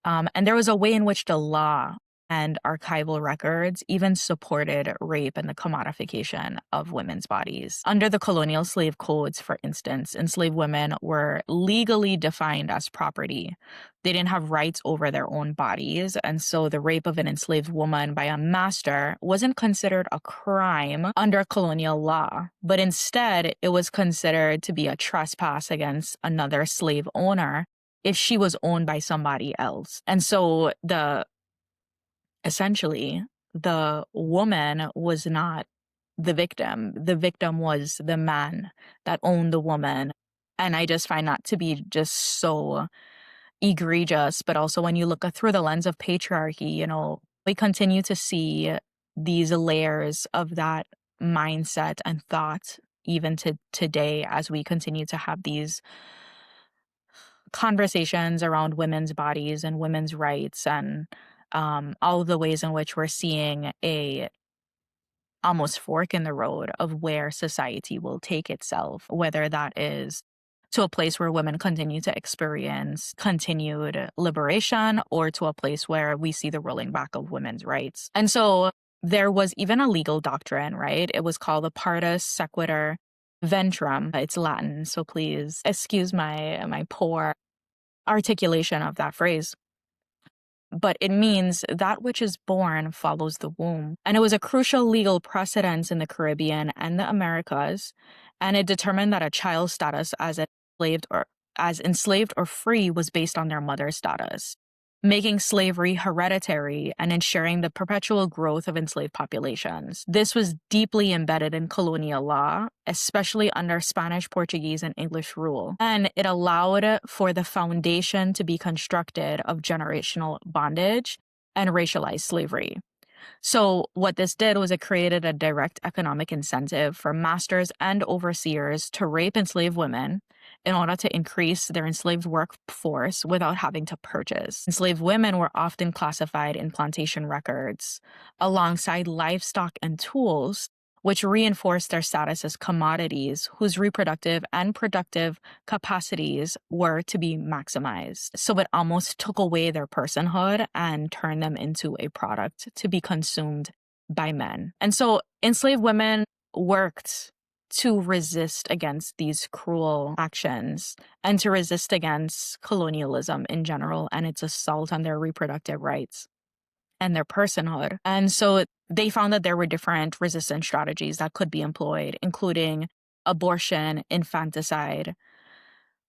And there was a way in which the law and archival records even supported rape and the commodification of women's bodies. Under the colonial slave codes, for instance, enslaved women were legally defined as property. They didn't have rights over their own bodies, and so the rape of an enslaved woman by a master wasn't considered a crime under colonial law, but instead it was considered to be a trespass against another slave owner if she was owned by somebody else. And so essentially, the woman was not the victim. The victim was the man that owned the woman. And I just find that to be just so egregious. But also when you look through the lens of patriarchy, we continue to see these layers of that mindset and thought even to today as we continue to have these conversations around women's bodies and women's rights and all of the ways in which we're seeing a almost fork in the road of where society will take itself, whether that is to a place where women continue to experience continued liberation or to a place where we see the rolling back of women's rights. And so there was even a legal doctrine, right? It was called the partus sequitur ventrum. It's Latin, so please excuse my poor articulation of that phrase. But it means that which is born follows the womb. And it was a crucial legal precedent in the Caribbean and the Americas, and it determined that a child's status as enslaved or free was based on their mother's status, making slavery hereditary and ensuring the perpetual growth of enslaved populations. This was deeply embedded in colonial law, especially under Spanish, Portuguese, and English rule. And it allowed for the foundation to be constructed of generational bondage and racialized slavery. So what this did was it created a direct economic incentive for masters and overseers to rape enslaved women in order to increase their enslaved workforce without having to purchase. Enslaved women were often classified in plantation records alongside livestock and tools, which reinforced their status as commodities whose reproductive and productive capacities were to be maximized. So it almost took away their personhood and turned them into a product to be consumed by men. And so enslaved women worked to resist against these cruel actions and to resist against colonialism in general and its assault on their reproductive rights and their personhood. And so they found that there were different resistance strategies that could be employed, including abortion, infanticide,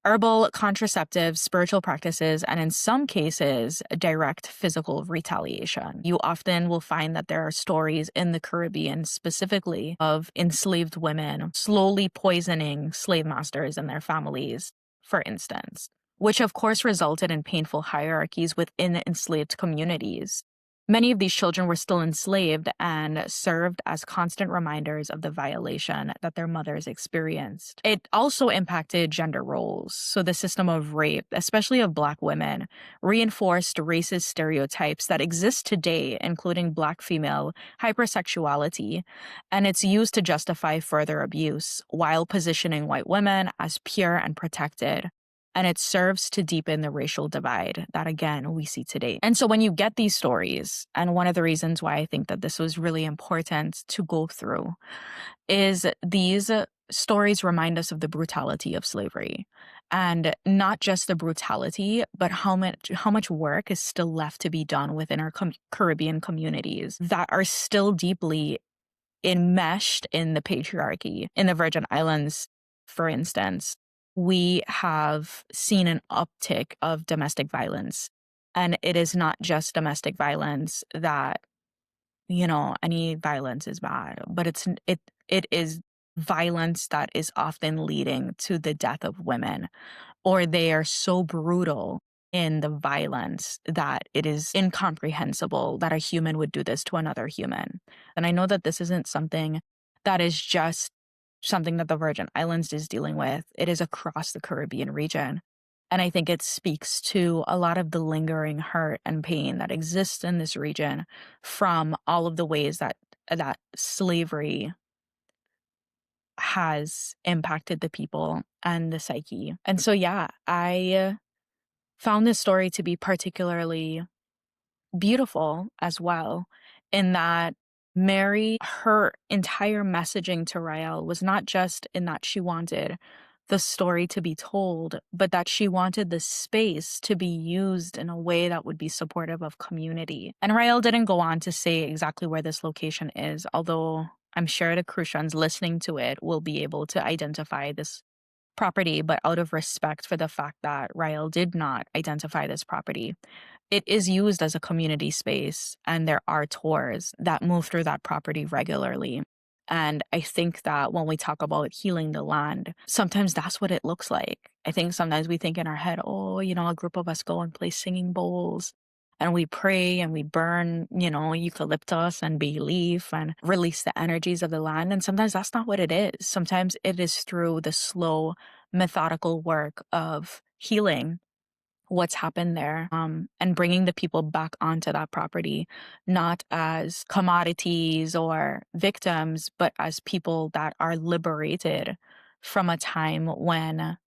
herbal contraceptives, spiritual practices, and in some cases, direct physical retaliation. You often will find that there are stories in the Caribbean specifically of enslaved women slowly poisoning slave masters and their families, for instance, which of course resulted in painful hierarchies within enslaved communities. Many of these children were still enslaved and served as constant reminders of the violation that their mothers experienced. It also impacted gender roles. So the system of rape, especially of Black women, reinforced racist stereotypes that exist today, including Black female hypersexuality, and it's used to justify further abuse while positioning white women as pure and protected. And it serves to deepen the racial divide that, again, we see today. And so when you get these stories, and one of the reasons why I think that this was really important to go through is these stories remind us of the brutality of slavery. And not just the brutality, but how much work is still left to be done within our Caribbean communities that are still deeply enmeshed in the patriarchy. In the Virgin Islands, for instance, we have seen an uptick of domestic violence. And it is not just domestic violence that, any violence is bad, but it is violence that is often leading to the death of women, or they are so brutal in the violence that it is incomprehensible that a human would do this to another human. And I know that this isn't something that is just something that the Virgin Islands is dealing with. It is across the Caribbean region. And I think it speaks to a lot of the lingering hurt and pain that exists in this region from all of the ways that slavery has impacted the people and the psyche. And so, yeah, I found this story to be particularly beautiful as well, in that Mary, her entire messaging to Rael was not just in that she wanted the story to be told, but that she wanted the space to be used in a way that would be supportive of community. And Rael didn't go on to say exactly where this location is, although I'm sure the Crucians listening to it will be able to identify this property, but out of respect for the fact that Rael did not identify this property, it is used as a community space, and there are tours that move through that property regularly. And I think that when we talk about healing the land, sometimes that's what it looks like. I think sometimes we think in our head, a group of us go and play singing bowls and we pray and we burn, eucalyptus and bay leaf and release the energies of the land. And sometimes that's not what it is. Sometimes it is through the slow, methodical work of healing what's happened there, and bringing the people back onto that property, not as commodities or victims, but as people that are liberated from a time when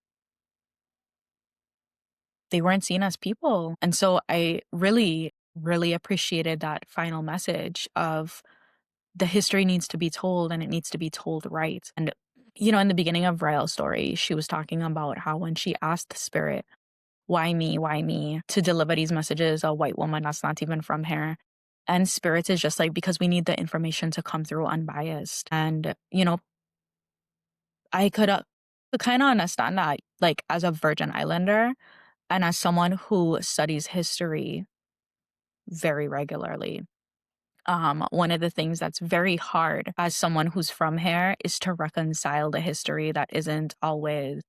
they weren't seen as people. And so I really, really appreciated that final message of the history needs to be told, and it needs to be told right. And, in the beginning of Rael's story, she was talking about how when she asked the spirit, why me, to deliver these messages, a white woman that's not even from here. And spirit is just like, because we need the information to come through unbiased. And, I could kind of understand that, like, as a Virgin Islander and as someone who studies history very regularly. One of the things that's very hard as someone who's from here is to reconcile the history that isn't always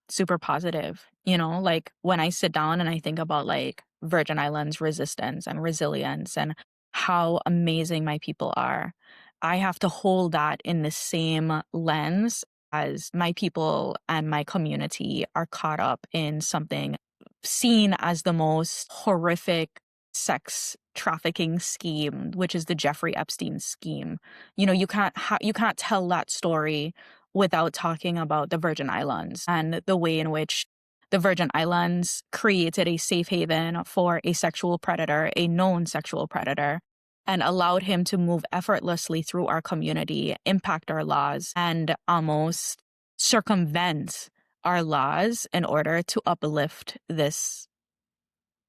super positive. Like when I sit down and I think about like Virgin Islands resistance and resilience and how amazing my people are, I have to hold that in the same lens as my people and my community are caught up in something seen as the most horrific sex trafficking scheme, which is the Jeffrey Epstein scheme. You can't tell that story without talking about the Virgin Islands and the way in which the Virgin Islands created a safe haven for a sexual predator, a known sexual predator, and allowed him to move effortlessly through our community, impact our laws, and almost circumvent our laws in order to uplift this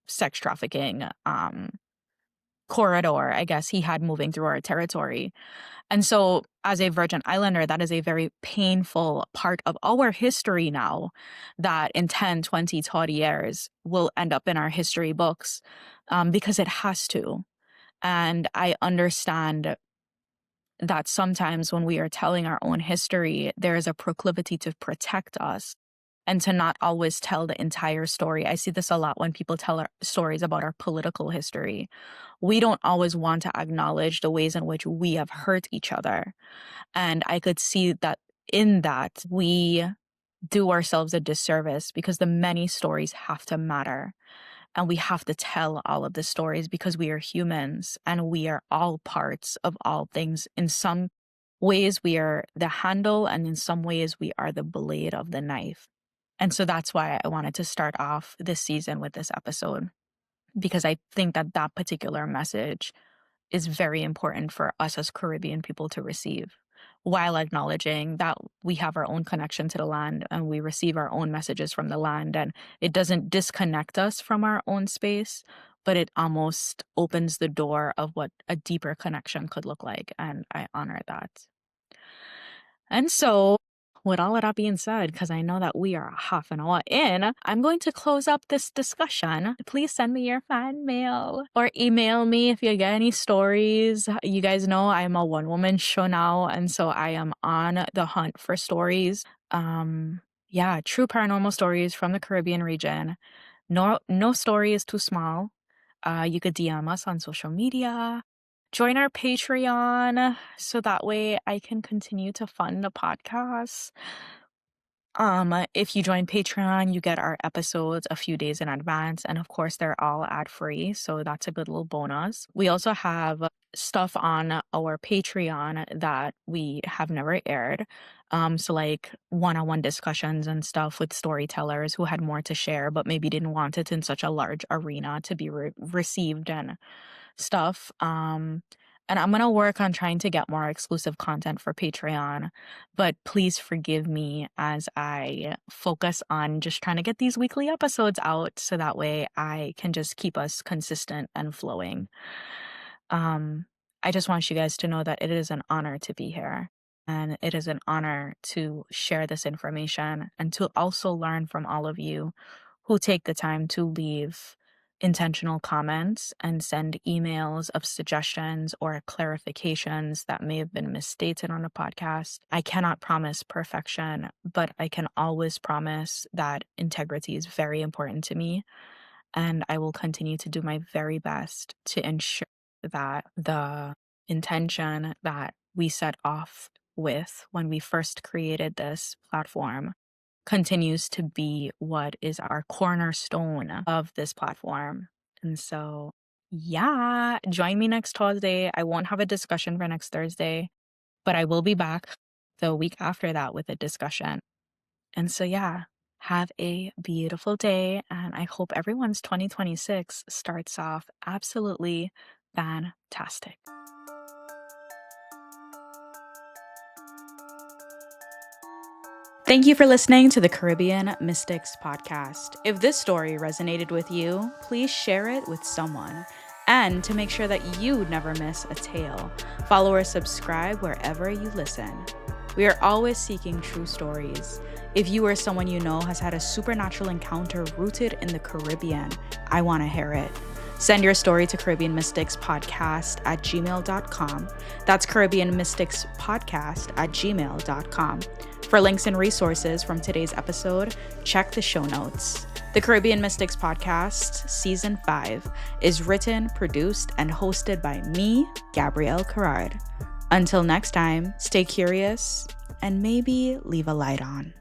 sex trafficking corridor, I guess, he had moving through our territory. And so as a Virgin Islander, that is a very painful part of our history now that in 10, 20, 30 years will end up in our history books because it has to. And I understand that sometimes when we are telling our own history, there is a proclivity to protect us and to not always tell the entire story. I see this a lot when people tell our stories about our political history. We don't always want to acknowledge the ways in which we have hurt each other. And I could see that in that we do ourselves a disservice because the many stories have to matter. And we have to tell all of the stories because we are humans and we are all parts of all things. In some ways, we are the handle, and in some ways, we are the blade of the knife. And so that's why I wanted to start off this season with this episode, because I think that that particular message is very important for us as Caribbean people to receive, while acknowledging that we have our own connection to the land and we receive our own messages from the land. And it doesn't disconnect us from our own space, but it almost opens the door of what a deeper connection could look like. And I honor that. And so, with all of that being said, because I know that we are half an hour in, I'm going to close up this discussion. Please send me your fan mail or email me if you get any stories. You guys know I'm a one-woman show now, and so I am on the hunt for stories. True paranormal stories from the Caribbean region. No story is too small. You could DM us on social media. Join our Patreon so that way I can continue to fund the podcast. If you join Patreon, you get our episodes a few days in advance, and of course they're all ad-free, so that's a good little bonus. We also have stuff on our Patreon that we have never aired. So like one-on-one discussions and stuff with storytellers who had more to share but maybe didn't want it in such a large arena to be received and stuff. And I'm going to work on trying to get more exclusive content for Patreon, but please forgive me as I focus on just trying to get these weekly episodes out so that way I can just keep us consistent and flowing. I just want you guys to know that it is an honor to be here, and it is an honor to share this information and to also learn from all of you who take the time to leave intentional comments and send emails of suggestions or clarifications that may have been misstated on the podcast. I cannot promise perfection, but I can always promise that integrity is very important to me, and I will continue to do my very best to ensure that the intention that we set off with when we first created this platform continues to be what is our cornerstone of this platform. And so, join me next Thursday. I won't have a discussion for next Thursday, but I will be back the week after that with a discussion. And so, have a beautiful day. And I hope everyone's 2026 starts off absolutely fantastic. Thank you for listening to the Caribbean Mystics podcast. If this story resonated with you, please share it with someone. And to make sure that you never miss a tale, follow or subscribe wherever you listen. We are always seeking true stories. If you or someone you know has had a supernatural encounter rooted in the Caribbean, I want to hear it. Send your story to CaribbeanMysticsPodcast@gmail.com. That's CaribbeanMysticsPodcast@gmail.com. For links and resources from today's episode, check the show notes. The Caribbean Mystics Podcast, Season 5, is written, produced, and hosted by me, Gabrielle Carrard. Until next time, stay curious and maybe leave a light on.